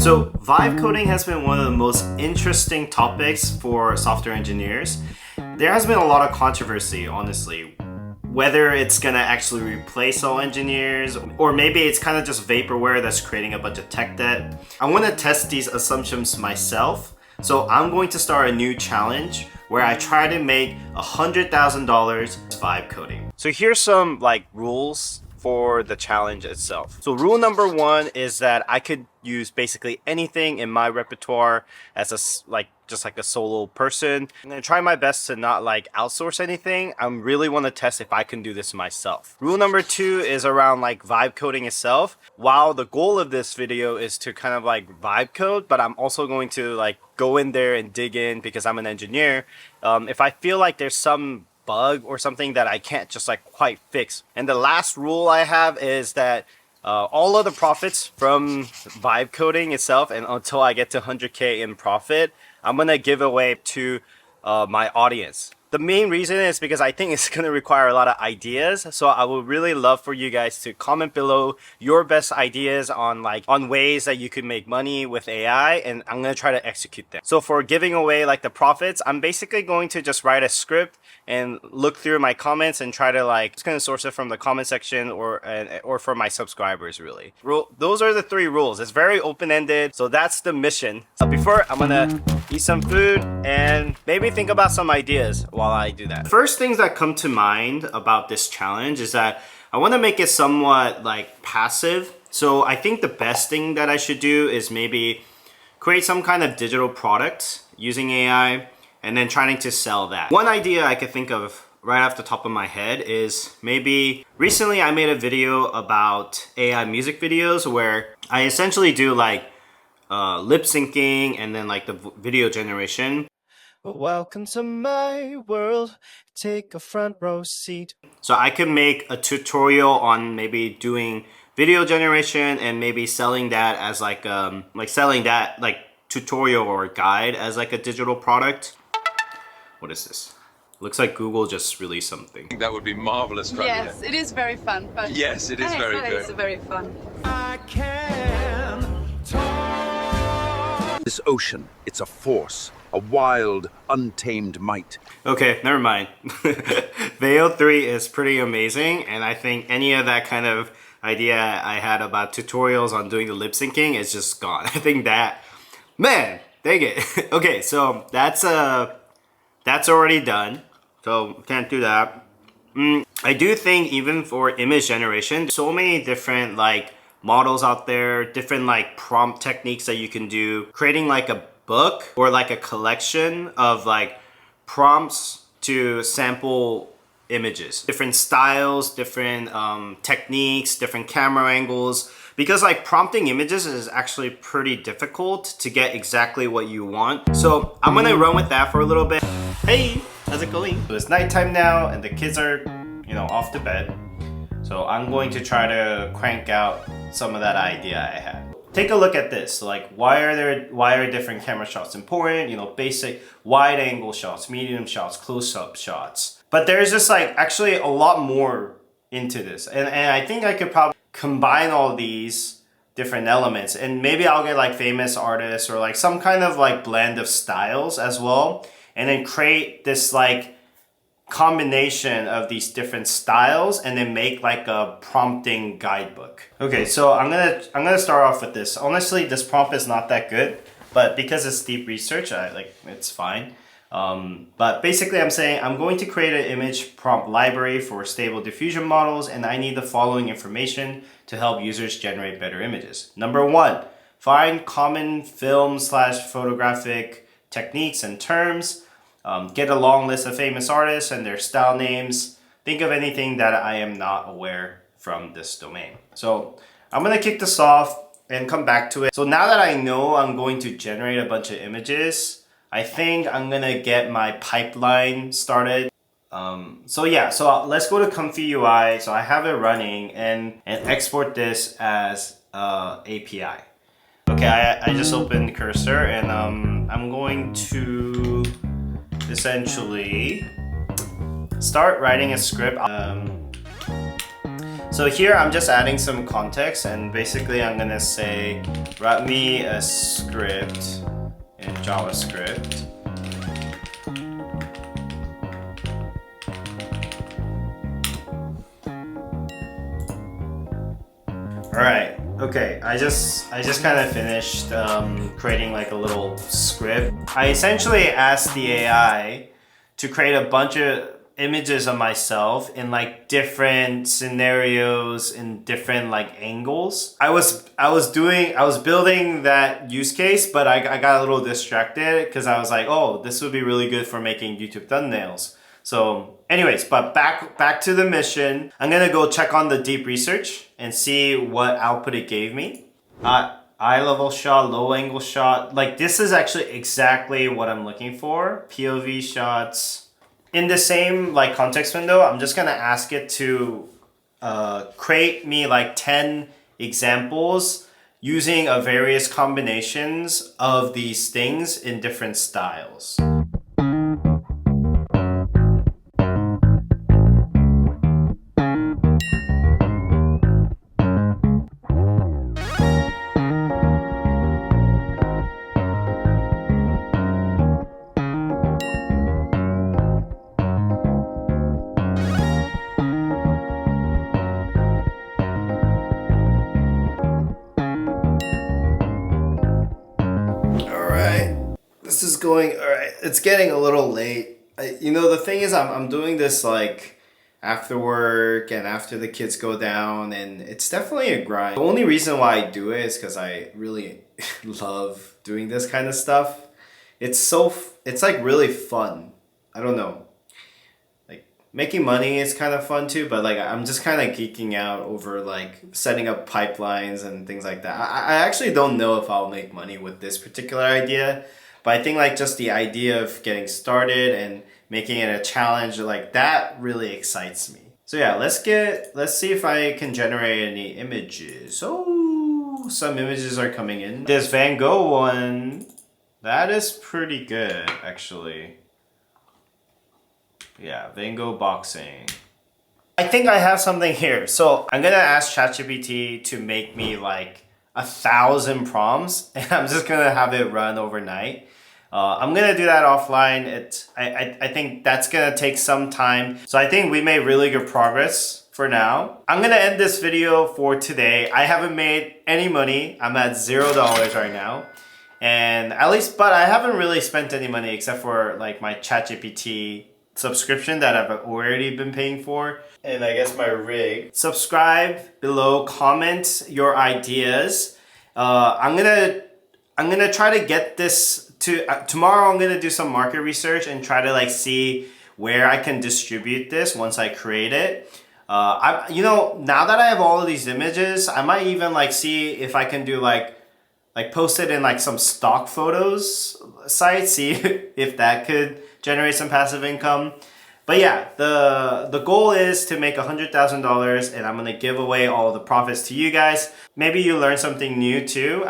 So vibe coding has been one of the most interesting topics for software engineers. There has been a lot of controversy, honestly, whether it's gonna actually replace all engineers or maybe it's kind of just vaporware that's creating a bunch of tech debt. I want to test these assumptions myself, so I'm going to start a new challenge where I try to make $100,000 vibe coding. So here's some rules for the challenge itself. So rule number one is that I could use basically anything in my repertoire as just like a solo person. I'm gonna try my best to not outsource anything. I really want to test if I can do this myself. Rule number two is around vibe coding itself. While the goal of this video is to kind of vibe code, but I'm also going to go in there and dig in because I'm an engineer. If I feel like there's some bug or something that I can't just quite fix. And the last rule I have is that all of the profits from vibe coding itself, and until I get to 100K in profit, I'm gonna give away to my audience. The main reason is because I think it's gonna require a lot of ideas. So I would really love for you guys to comment below your best ideas on ways that you could make money with AI, and I'm gonna try to execute them. So for giving away the profits, I'm basically going to just write a script and look through my comments and try to just kind of source it from the comment section or from my subscribers really. Those are the three rules. It's very open-ended, so that's the mission. So before, I'm gonna eat some food and maybe think about some ideas while I do that. First things that come to mind about this challenge is that I want to make it somewhat passive. So I think the best thing that I should do is maybe create some kind of digital product using AI and then trying to sell that. One idea I could think of right off the top of my head is maybe recently I made a video about AI music videos where I essentially do lip syncing and then the video generation. Welcome to my world, take a front row seat. So I could make a tutorial on maybe doing video generation and maybe selling that as selling that tutorial or guide as a digital product. What is this? Looks like Google just released something. I think that would be marvelous. Yes, it is very fun. But yes, it is very good. It's very fun. I can talk. This ocean, it's a force, a wild, untamed might. Okay, never mind. Veo 3 is pretty amazing, and I think any of that kind of idea I had about tutorials on doing the lip syncing is just gone. I think that, man, dang it. Okay, so that's already done, so can't do that. I do think even for image generation, so many different models out there, different prompt techniques that you can do. Creating a book or a collection of prompts to sample images, different styles, different techniques, different camera angles, because prompting images is actually pretty difficult to get exactly what you want. So I'm gonna run with that for a little bit. Hey, how's it going? So it's nighttime now and the kids are off to bed, so I'm going to try to crank out some of that idea I had. Take a look at this. Why are different camera shots important? Basic wide angle shots, medium shots, close-up shots. But there's just actually a lot more into this. And I think I could probably combine all these different elements, and maybe I'll get famous artists or some kind of blend of styles as well, and then create this combination of these different styles and then make a prompting guidebook. Okay, so I'm gonna start off with this. Honestly, this prompt is not that good, but because it's deep research, it's fine. But basically I'm saying I'm going to create an image prompt library for stable diffusion models, and I need the following information to help users generate better images. Number one, find common film/photographic techniques and terms. Get a long list of famous artists and their style names. Think of anything that I am not aware from this domain. So I'm gonna kick this off and come back to it. So now that I know I'm going to generate a bunch of images, I think I'm gonna get my pipeline started. So let's go to Comfy UI. So I have it running and export this as API. Okay, I just opened the cursor and I'm going to essentially start writing a script. So here I'm just adding some context, and basically I'm gonna say write me a script in JavaScript. Alright, okay, I just kind of finished creating like a little script. I essentially asked the AI to create a bunch of images of myself in like different scenarios, in different like angles. I was building that use case, but I got a little distracted because I was like, oh, this would be really good for making YouTube thumbnails. So anyways, but back to the mission. I'm gonna go check on the deep research and see what output it gave me. Eye level shot, low angle shot. Like this is actually exactly what I'm looking for. POV shots. In the same like context window, I'm just gonna ask it to create me like 10 examples using a various combinations of these things in different styles. This is going all right. It's getting a little late. You know, the thing is, I'm doing this like after work and after the kids go down, and it's definitely a grind. The only reason why I do it is because I really love doing this kind of stuff. It's like really fun. I don't know. Like making money is kind of fun too, but like I'm just kind of geeking out over like setting up pipelines and things like that. I actually don't know if I'll make money with this particular idea. But I think like just the idea of getting started and making it a challenge, like that really excites me. So yeah, let's see if I can generate any images. Oh, some images are coming in. This Van Gogh one, that is pretty good actually. Yeah, Van Gogh boxing. I think I have something here. So I'm gonna ask ChatGPT to make me like 1,000 prompts, and I'm just gonna have it run overnight. I'm gonna do that offline. I think that's gonna take some time. So I think we made really good progress for now. I'm gonna end this video for today. I haven't made any money. I'm at $0 right now. And but I haven't really spent any money except for like my ChatGPT subscription that I've already been paying for. And I guess my rig. Subscribe below, comment your ideas. I'm gonna try to get this to tomorrow. I'm gonna do some market research and try to like see where I can distribute this once I create it. Now that I have all of these images, I might even like see if I can do like post it in like some stock photos sites, see if that could generate some passive income. But yeah, the goal is to make $100,000, and I'm gonna give away all the profits to you guys. Maybe you learn something new too.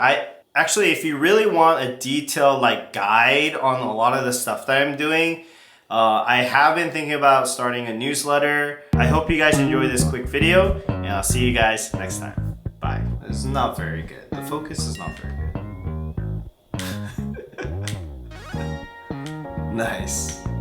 Actually, if you really want a detailed like guide on a lot of the stuff that I'm doing, I have been thinking about starting a newsletter. I hope you guys enjoyed this quick video, and I'll see you guys next time. Bye. This is not very good. The focus is not very good. Nice.